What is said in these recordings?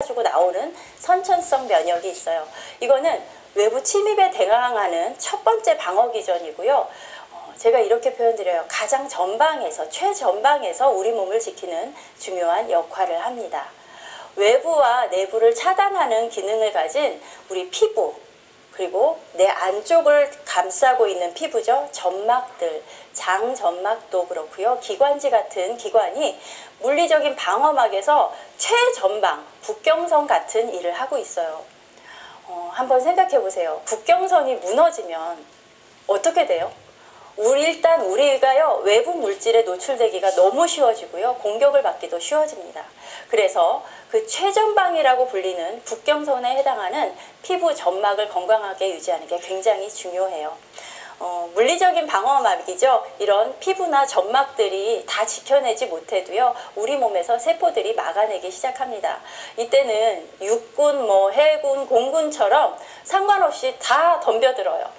가지고 나오는 선천성 면역이 있어요. 이거는 외부 침입에 대항하는 첫 번째 방어 기전이고요. 제가 이렇게 표현드려요. 가장 전방에서, 최전방에서 우리 몸을 지키는 중요한 역할을 합니다. 외부와 내부를 차단하는 기능을 가진 우리 피부, 그리고 내 안쪽을 감싸고 있는 피부죠. 점막들, 장점막도 그렇고요. 기관지 같은 기관이 물리적인 방어막에서 최전방, 국경선 같은 일을 하고 있어요. 한번 생각해 보세요. 국경선이 무너지면 어떻게 돼요? 일단 우리가요, 외부 물질에 노출되기가 너무 쉬워지고요. 공격을 받기도 쉬워집니다. 그래서 그 최전방이라고 불리는 국경선에 해당하는 피부 점막을 건강하게 유지하는 게 굉장히 중요해요. 물리적인 방어막이죠. 이런 피부나 점막들이 다 지켜내지 못해도요, 우리 몸에서 세포들이 막아내기 시작합니다. 이때는 육군, 해군, 공군처럼 상관없이 다 덤벼들어요.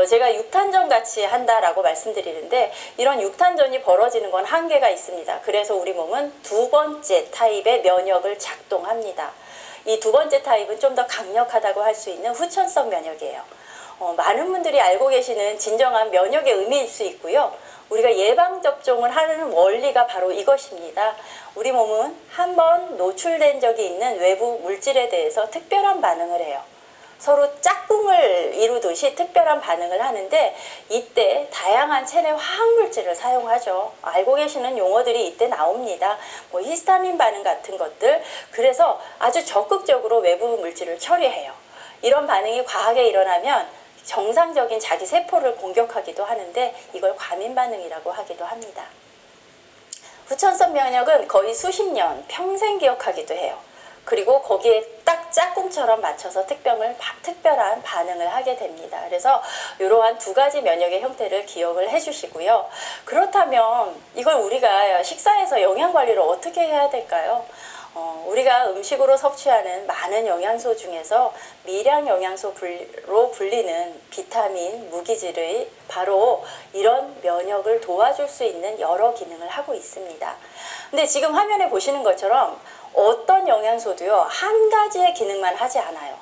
제가 육탄전 같이 한다라고 말씀드리는데, 이런 육탄전이 벌어지는 건 한계가 있습니다. 그래서 우리 몸은 두 번째 타입의 면역을 작동합니다. 이 두 번째 타입은 좀 더 강력하다고 할 수 있는 후천성 면역이에요. 많은 분들이 알고 계시는 진정한 면역의 의미일 수 있고요. 우리가 예방접종을 하는 원리가 바로 이것입니다. 우리 몸은 한번 노출된 적이 있는 외부 물질에 대해서 특별한 반응을 해요. 서로 짝꿍을 이루듯이 특별한 반응을 하는데, 이때 다양한 체내 화학물질을 사용하죠. 알고 계시는 용어들이 이때 나옵니다. 히스타민 반응 같은 것들. 그래서 아주 적극적으로 외부 물질을 처리해요. 이런 반응이 과하게 일어나면 정상적인 자기 세포를 공격하기도 하는데, 이걸 과민 반응이라고 하기도 합니다. 후천성 면역은 거의 수십 년, 평생 기억하기도 해요. 그리고 거기에 딱 짝꿍처럼 맞춰서 특별한 반응을 하게 됩니다. 그래서 이러한 두 가지 면역의 형태를 기억을 해주시고요. 그렇다면 이걸 우리가 식사에서 영양관리를 어떻게 해야 될까요? 우리가 음식으로 섭취하는 많은 영양소 중에서 미량 영양소로 불리는 비타민, 무기질의 바로 이런 면역을 도와줄 수 있는 여러 기능을 하고 있습니다. 근데 지금 화면에 보시는 것처럼 어떤 영양소도요, 한 가지의 기능만 하지 않아요.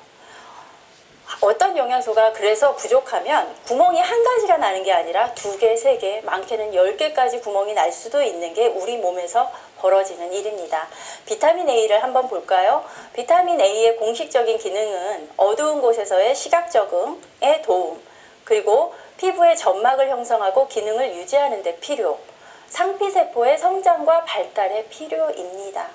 어떤 영양소가 그래서 부족하면 구멍이 한 가지가 나는 게 아니라 2개, 3개, 많게는 10개까지 구멍이 날 수도 있는 게 우리 몸에서 벌어지는 일입니다. 비타민 A를 한번 볼까요? 비타민 A의 공식적인 기능은 어두운 곳에서의 시각 적응에 도움, 그리고 피부의 점막을 형성하고 기능을 유지하는 데 필요, 상피세포의 성장과 발달에 필요입니다.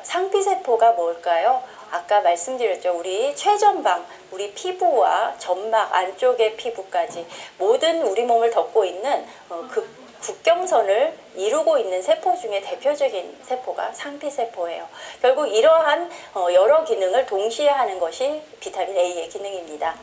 상피세포가 뭘까요? 아까 말씀드렸죠. 우리 최전방, 우리 피부와 점막 안쪽의 피부까지 모든 우리 몸을 덮고 있는 그 국경선을 이루고 있는 세포 중에 대표적인 세포가 상피세포예요. 결국 이러한 여러 기능을 동시에 하는 것이 비타민 A의 기능입니다.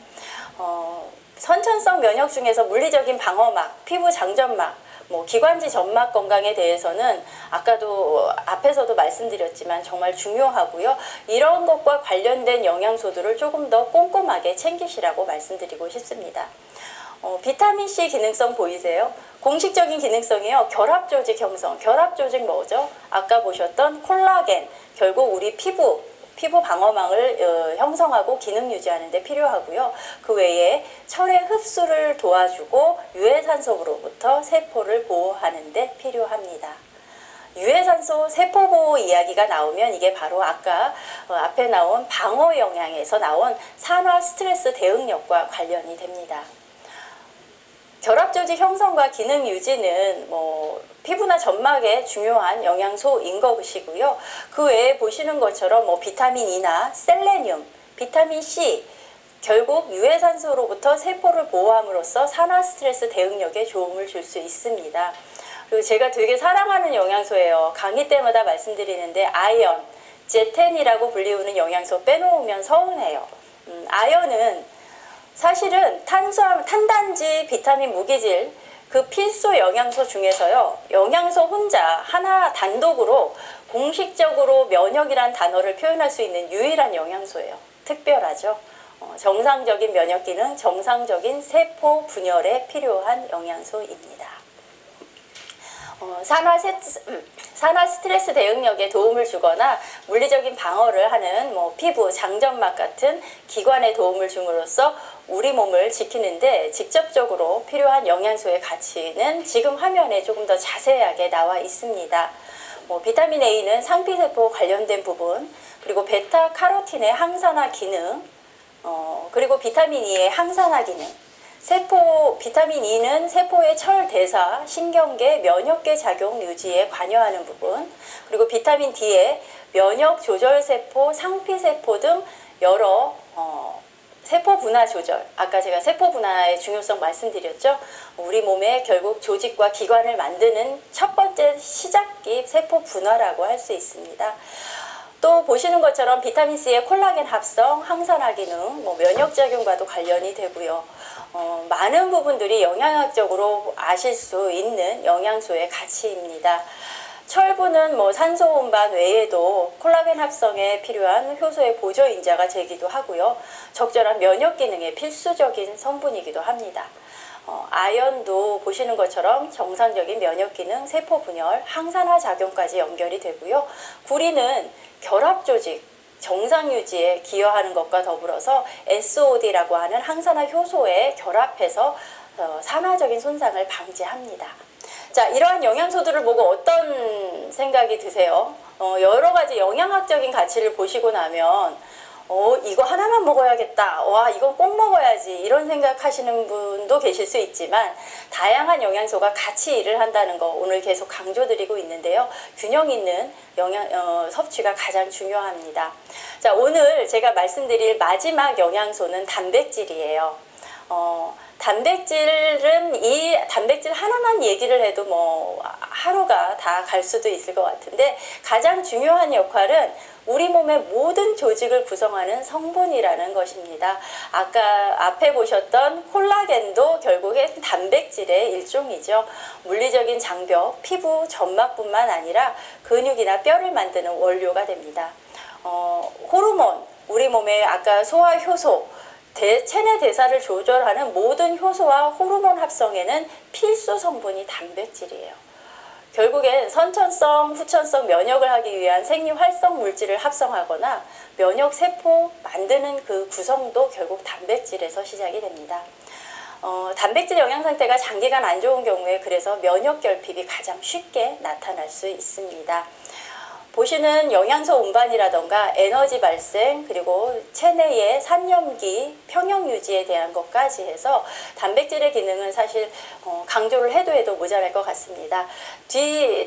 선천성 면역 중에서 물리적인 방어막, 피부 장점막, 기관지 점막 건강에 대해서는 아까도 앞에서도 말씀드렸지만 정말 중요하고요. 이런 것과 관련된 영양소들을 조금 더 꼼꼼하게 챙기시라고 말씀드리고 싶습니다. 비타민C 기능성 보이세요? 공식적인 기능성이요. 결합조직 형성. 결합조직 뭐죠? 아까 보셨던 콜라겐. 결국 우리 피부 방어망을 형성하고 기능 유지하는 데 필요하고요. 그 외에 철의 흡수를 도와주고 유해산소로부터 세포를 보호하는 데 필요합니다. 유해산소 세포보호 이야기가 나오면 이게 바로 아까 앞에 나온 방어 영양에서 나온 산화 스트레스 대응력과 관련이 됩니다. 결합조직 형성과 기능 유지는 피부나 점막에 중요한 영양소인 것이고요. 그 외에 보시는 것처럼 비타민 E나 셀레늄, 비타민 C, 결국 유해산소로부터 세포를 보호함으로써 산화 스트레스 대응력에 도움을 줄 수 있습니다. 그리고 제가 되게 사랑하는 영양소예요. 강의 때마다 말씀드리는데 아연, 제텐이라고 불리우는 영양소 빼놓으면 서운해요. 아연은 사실은 탄단지, 비타민, 무기질, 그 필수 영양소 중에서요, 영양소 혼자 하나 단독으로 공식적으로 면역이란 단어를 표현할 수 있는 유일한 영양소예요. 특별하죠. 정상적인 면역 기능, 정상적인 세포 분열에 필요한 영양소입니다. 산화 스트레스 대응력에 도움을 주거나 물리적인 방어를 하는 피부, 장점막 같은 기관에 도움을 줌으로써 우리 몸을 지키는데 직접적으로 필요한 영양소의 가치는 지금 화면에 조금 더 자세하게 나와 있습니다. 비타민 A는 상피세포 관련된 부분, 그리고 베타카로틴의 항산화 기능, 그리고 비타민 E의 항산화 기능, 비타민 E는 세포의 철 대사, 신경계, 면역계 작용 유지에 관여하는 부분, 그리고 비타민 D의 면역 조절 세포, 상피세포 등 여러 세포 분화 조절, 아까 제가 세포 분화의 중요성 말씀드렸죠. 우리 몸에 결국 조직과 기관을 만드는 첫 번째 시작기 세포 분화라고 할 수 있습니다. 또 보시는 것처럼 비타민C의 콜라겐 합성, 항산화 기능, 면역작용과도 관련이 되고요. 많은 부분들이 영양학적으로 아실 수 있는 영양소의 가치입니다. 철분은 산소 운반 외에도 콜라겐 합성에 필요한 효소의 보조인자가 되기도 하고요. 적절한 면역 기능에 필수적인 성분이기도 합니다. 아연도 보시는 것처럼 정상적인 면역 기능, 세포 분열, 항산화 작용까지 연결이 되고요. 구리는 결합 조직 정상 유지에 기여하는 것과 더불어서 SOD라고 하는 항산화 효소에 결합해서 산화적인 손상을 방지합니다. 자, 이러한 영양소들을 보고 어떤 생각이 드세요? 여러 가지 영양학적인 가치를 보시고 나면 이거 하나만 먹어야겠다. 와, 이건 꼭 먹어야지. 이런 생각하시는 분도 계실 수 있지만 다양한 영양소가 같이 일을 한다는 거 오늘 계속 강조드리고 있는데요. 균형 있는 섭취가 가장 중요합니다. 자, 오늘 제가 말씀드릴 마지막 영양소는 단백질이에요. 단백질은 이 단백질 하나만 얘기를 해도 하루가 다 갈 수도 있을 것 같은데 가장 중요한 역할은 우리 몸의 모든 조직을 구성하는 성분이라는 것입니다. 아까 앞에 보셨던 콜라겐도 결국엔 단백질의 일종이죠. 물리적인 장벽, 피부, 점막뿐만 아니라 근육이나 뼈를 만드는 원료가 됩니다. 호르몬, 우리 몸의 아까 소화효소, 체내 대사를 조절하는 모든 효소와 호르몬 합성에는 필수 성분이 단백질이에요. 결국엔 선천성, 후천성 면역을 하기 위한 생리활성 물질을 합성하거나 면역 세포 만드는 그 구성도 결국 단백질에서 시작이 됩니다. 단백질 영양 상태가 장기간 안 좋은 경우에 그래서 면역 결핍이 가장 쉽게 나타날 수 있습니다. 보시는 영양소 운반이라던가 에너지 발생, 그리고 체내의 산염기, 평형 유지에 대한 것까지 해서 단백질의 기능은 사실 강조를 해도 모자랄 것 같습니다.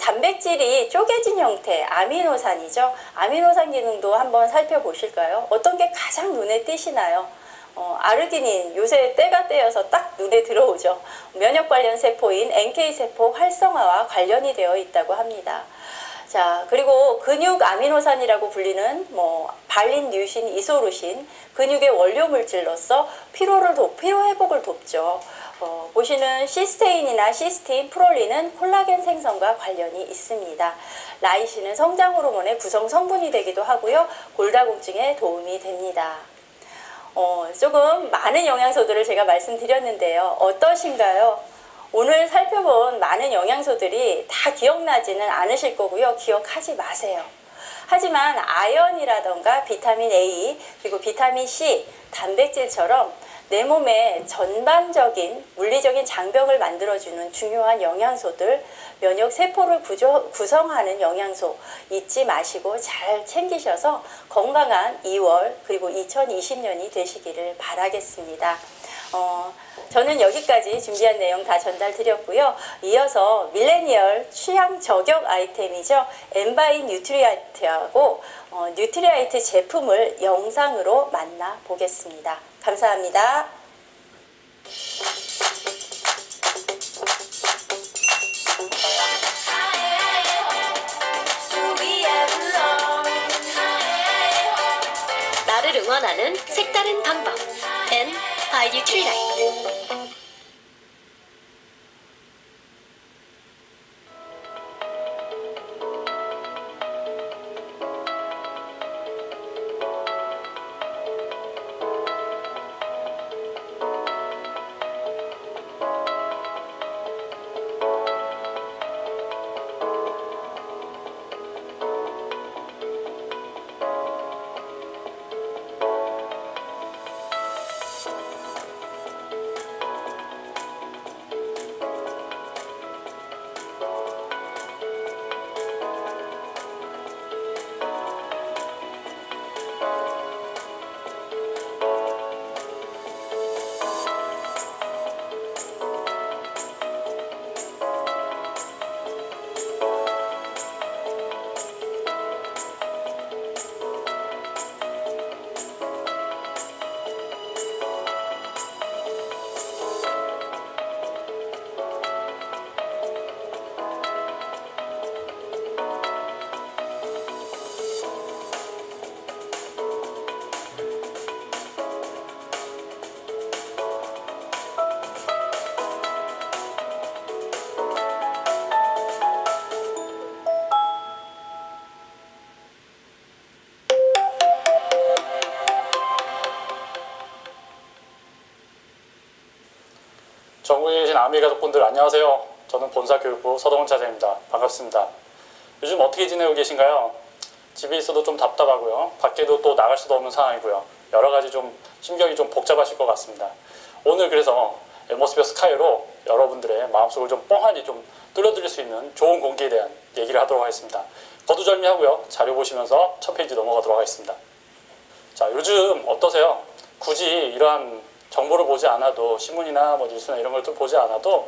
단백질이 쪼개진 형태, 아미노산이죠. 아미노산 기능도 한번 살펴보실까요? 어떤 게 가장 눈에 띄시나요? 아르기닌, 요새 때가 때여서 딱 눈에 들어오죠. 면역 관련 세포인 NK세포 활성화와 관련이 되어 있다고 합니다. 자, 그리고 근육 아미노산이라고 불리는 발린, 류신, 이소루신, 근육의 원료 물질로서 피로 회복을 돕죠. 보시는 시스테인이나 시스틴, 프롤린은 콜라겐 생성과 관련이 있습니다. 라이신은 성장 호르몬의 구성 성분이 되기도 하고요. 골다공증에 도움이 됩니다. 조금 많은 영양소들을 제가 말씀드렸는데요. 어떠신가요? 오늘 살펴본 많은 영양소들이 다 기억나지는 않으실 거고요. 기억하지 마세요. 하지만 아연이라던가 비타민 A, 그리고 비타민 C, 단백질처럼 내 몸의 전반적인 물리적인 장벽을 만들어주는 중요한 영양소들, 면역 세포를 구성하는 영양소 잊지 마시고 잘 챙기셔서 건강한 2월 그리고 2020년이 되시기를 바라겠습니다. 저는 여기까지 준비한 내용 다 전달드렸고요. 이어서 밀레니얼 취향 저격 아이템이죠. 엔바인 뉴트리아이트하고 뉴트리아이트 제품을 영상으로 만나보겠습니다. 감사합니다. 나를 응원하는 색다른 방법 N by 뉴트리라이트. 전국에 계신 아미 가족분들 안녕하세요. 저는 본사교육부 서동훈 차장입니다. 반갑습니다. 요즘 어떻게 지내고 계신가요? 집에 있어도 좀 답답하고요. 밖에도 또 나갈 수도 없는 상황이고요. 여러 가지 좀 심경이 좀 복잡하실 것 같습니다. 오늘 그래서 앰모스피어 스카이로 여러분들의 마음속을 좀 뻥하니 좀 뚫어드릴 수 있는 좋은 공기에 대한 얘기를 하도록 하겠습니다. 거두절미하고요. 자료 보시면서 첫 페이지 넘어가도록 하겠습니다. 자, 요즘 어떠세요? 굳이 이러한 정보를 보지 않아도 신문이나 뭐 뉴스나 이런 걸 또 보지 않아도